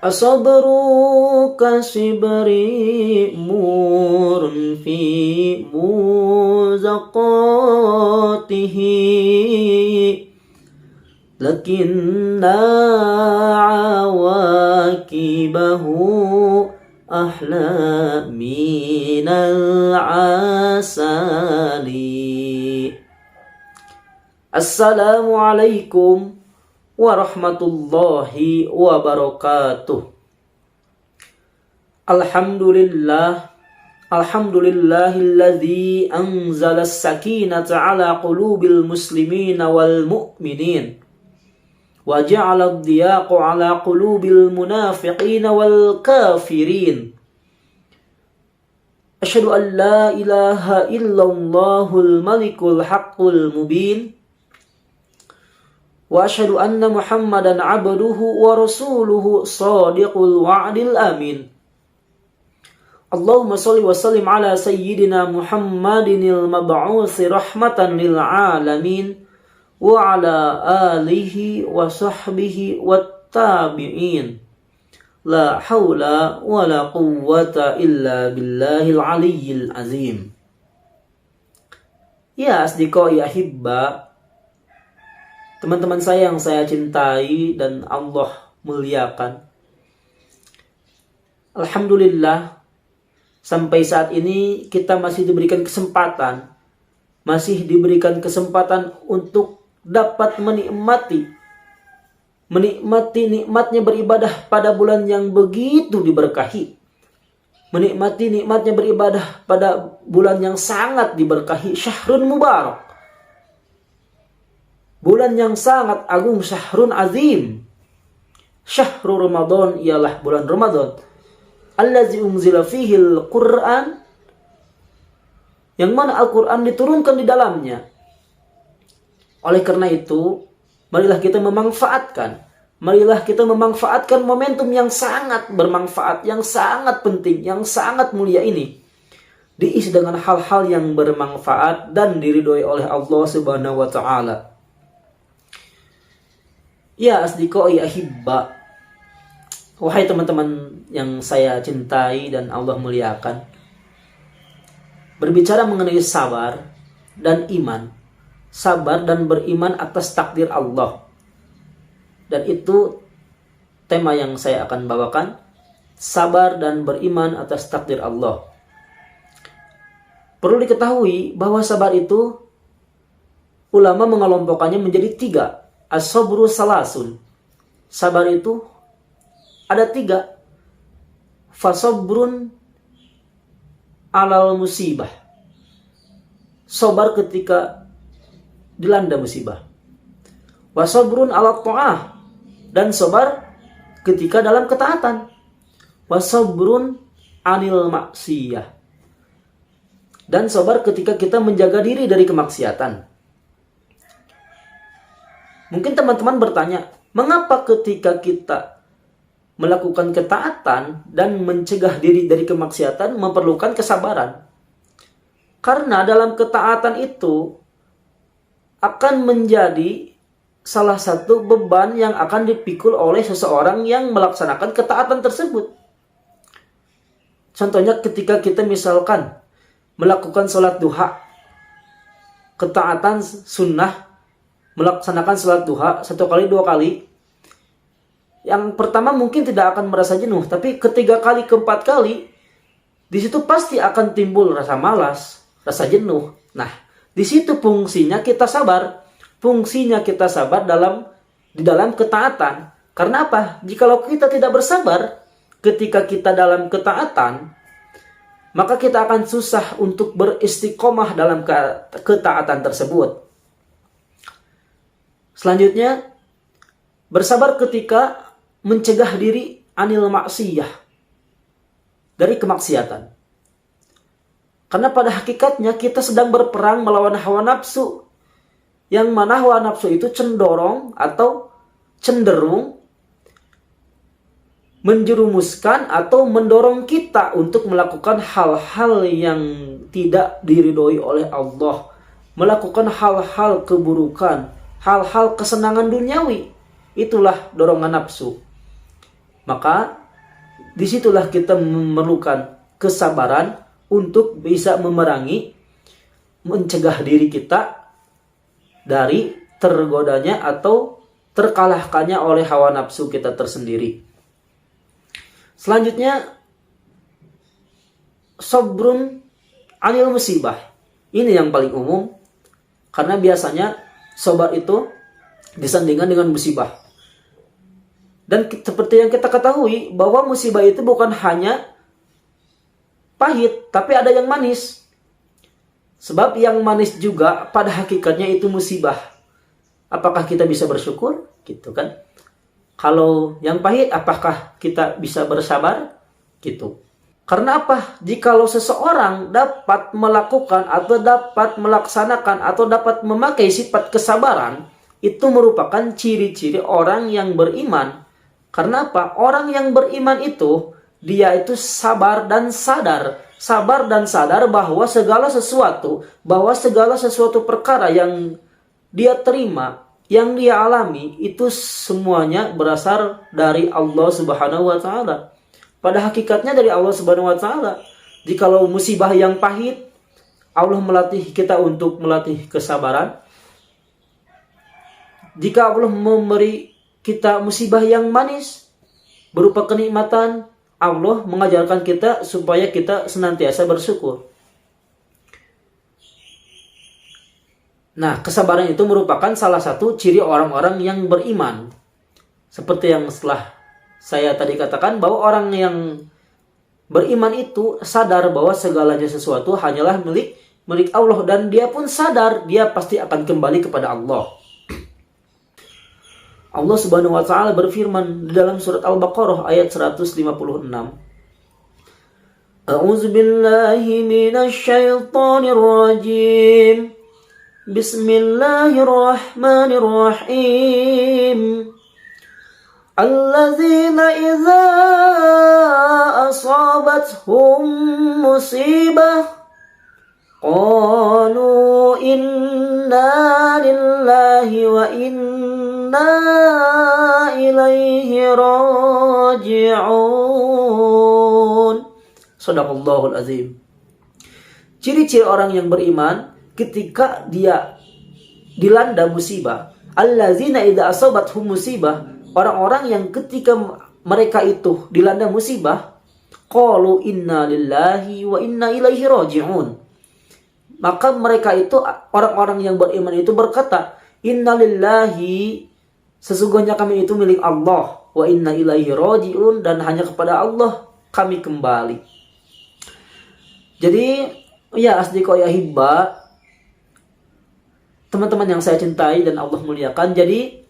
Asabru kasibri murun fi muzaqatihi lakinna awakibahu ahla minal asali. Assalamualaikum warahmatullahi wabarakatuh. Alhamdulillahilladzi anzala as-sakinata ala qulubil muslimina wal mu'minin wa ja'ala ad-diyaqa ala qulubil munafiqina wal kafirin. Asyhadu an la ilaha illallahul malikul haqqul mubin wa asyhadu anna Muhammadan abduhu wa rasuluhu shadiqul wa'dil amin. Allahumma shalli wa sallim ala sayyidina Muhammadinil mab'uuthi rahmatan lil alamin wa ala alihi wa sahbihi wat tabi'in. La haula wa la quwwata illa billahil aliyyil azim. Ya asdiqai ahibba, teman-teman saya yang saya cintai dan Allah muliakan. Alhamdulillah, sampai saat ini kita masih diberikan kesempatan untuk dapat menikmati nikmatnya beribadah pada bulan yang begitu diberkahi. Menikmati nikmatnya beribadah pada bulan yang sangat diberkahi, syahrun mubarak. Bulan yang sangat agung, syahrun azim. Syahrul Ramadan ialah bulan Ramadan. Allazi unzila fihil Qur'an, yang mana Al-Quran diturunkan di dalamnya. Oleh karena itu, marilah kita memanfaatkan momentum yang sangat bermanfaat, yang sangat penting, yang sangat mulia ini, diisi dengan hal-hal yang bermanfaat dan diridhoi oleh Allah Subhanahu wa taala. Ya asdiqai ahibba, wahai teman-teman yang saya cintai dan Allah muliakan, berbicara mengenai sabar dan iman, sabar dan beriman atas takdir Allah. Dan itu tema yang saya akan bawakan, sabar dan beriman atas takdir Allah. Perlu diketahui bahwa sabar itu ulama mengelompokkannya menjadi 3. As-sabru salasun. Sabar itu ada 3. Fasabrun alal musibah. Sabar ketika dilanda musibah. Wasabrun ala ta'ah, dan sabar ketika dalam ketaatan. Wasabrun anil maksiyah, dan sabar ketika kita menjaga diri dari kemaksiatan. Mungkin teman-teman bertanya, mengapa ketika kita melakukan ketaatan dan mencegah diri dari kemaksiatan memerlukan kesabaran? Karena dalam ketaatan itu akan menjadi salah satu beban yang akan dipikul oleh seseorang yang melaksanakan ketaatan tersebut. Contohnya ketika kita misalkan melakukan sholat duha, ketaatan sunnah, melaksanakan sholat duha 1 kali 2 kali, yang pertama mungkin tidak akan merasa jenuh, tapi ketiga kali, keempat kali, di situ pasti akan timbul rasa malas, rasa jenuh. Nah, di situ fungsinya kita sabar. Fungsinya kita sabar di dalam ketaatan. Karena apa? Jikalau kita tidak bersabar ketika kita dalam ketaatan, maka kita akan susah untuk beristiqomah dalam ketaatan tersebut. Selanjutnya, bersabar ketika mencegah diri anil maksiyah, dari kemaksiatan. Karena pada hakikatnya kita sedang berperang melawan hawa nafsu, yang mana hawa nafsu itu cenderung menjerumuskan atau mendorong kita untuk melakukan hal-hal yang tidak diridhoi oleh Allah, melakukan hal-hal keburukan, hal-hal kesenangan duniawi. Itulah dorongan nafsu. Maka disitulah kita memerlukan kesabaran untuk bisa memerangi, mencegah diri kita dari tergodanya atau terkalahkannya oleh hawa nafsu kita tersendiri. Selanjutnya, sabrun anil musibah. Ini yang paling umum, karena biasanya sabar itu disandingkan dengan musibah. Dan seperti yang kita ketahui bahwa musibah itu bukan hanya pahit, tapi ada yang manis. Sebab yang manis juga pada hakikatnya itu musibah. Apakah kita bisa bersyukur? Gitu kan. Kalau yang pahit, apakah kita bisa bersabar? Gitu. Karena apa? Jikalau seseorang dapat melakukan atau dapat melaksanakan atau dapat memakai sifat kesabaran, itu merupakan ciri-ciri orang yang beriman. Karena apa? Orang yang beriman itu, dia itu sabar dan sadar. Sabar dan sadar bahwa segala sesuatu perkara yang dia terima, yang dia alami, itu semuanya berasal dari Allah Subhanahu wa Ta'ala. Pada hakikatnya dari Allah Subhanahu wa Ta'ala. Jikalau musibah yang pahit, Allah melatih kita untuk melatih kesabaran. Jika Allah memberi kita musibah yang manis berupa kenikmatan, Allah mengajarkan kita supaya kita senantiasa bersyukur. Nah, kesabaran itu merupakan salah satu ciri orang-orang yang beriman. Seperti yang setelah saya tadi katakan, bahwa orang yang beriman itu sadar bahwa segalanya sesuatu hanyalah milik Allah, dan dia pun sadar dia pasti akan kembali kepada Allah. Allah Subhanahu wa Ta'ala berfirman di dalam surat Al-Baqarah ayat 156. A'udzu billahi minasy syaithanir rajim. Bismillahirrahmanirrahim. Alladzina idza asabathum musibah qalu inna lillahi wa inna ilaihi raji'un. Shadaqallahul azim. Ciri-ciri orang yang beriman ketika dia dilanda musibah. Allazina idza asabathum musibah, orang-orang yang ketika mereka itu dilanda musibah, qalu inna lillahi wa inna ilaihi raji'un. Maka mereka itu, orang-orang yang beriman itu berkata, inna lillahi, sesungguhnya kami itu milik Allah, wa inna ilaihi raji'un, dan hanya kepada Allah kami kembali. Jadi, ya asdiqo ya hibba, teman-teman yang saya cintai dan Allah muliakan, jadi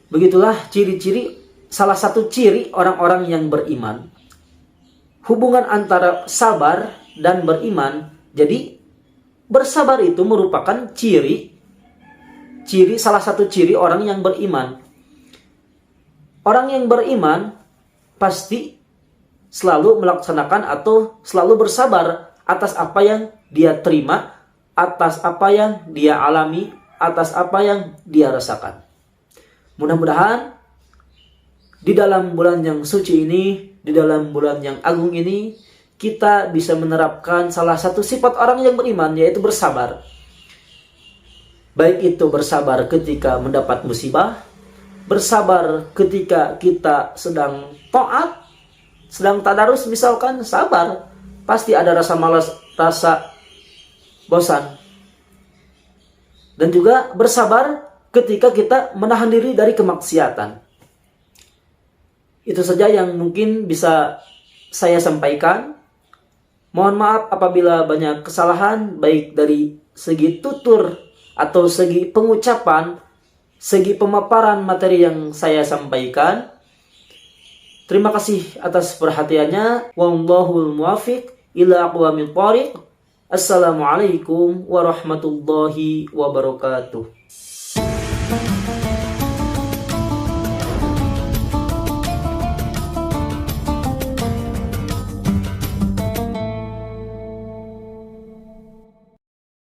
begitulah ciri-ciri, salah satu ciri orang-orang yang beriman. Hubungan antara sabar dan beriman. Jadi bersabar itu merupakan salah satu ciri orang yang beriman. Orang yang beriman pasti selalu melaksanakan atau selalu bersabar atas apa yang dia terima, atas apa yang dia alami, atas apa yang dia rasakan. Mudah-mudahan di dalam bulan yang suci ini, di dalam bulan yang agung ini, kita bisa menerapkan salah satu sifat orang yang beriman, yaitu bersabar. Baik itu bersabar ketika mendapat musibah, bersabar ketika kita sedang taat, sedang tadarus misalkan, sabar. Pasti ada rasa malas, rasa bosan. Dan juga bersabar ketika kita menahan diri dari kemaksiatan. Itu saja yang mungkin bisa saya sampaikan. Mohon maaf apabila banyak kesalahan, baik dari segi tutur atau segi pengucapan, segi pemaparan materi yang saya sampaikan. Terima kasih atas perhatiannya. Wallahul muwaffiq ila aqwamit thoriq. Assalamualaikum warahmatullahi wabarakatuh.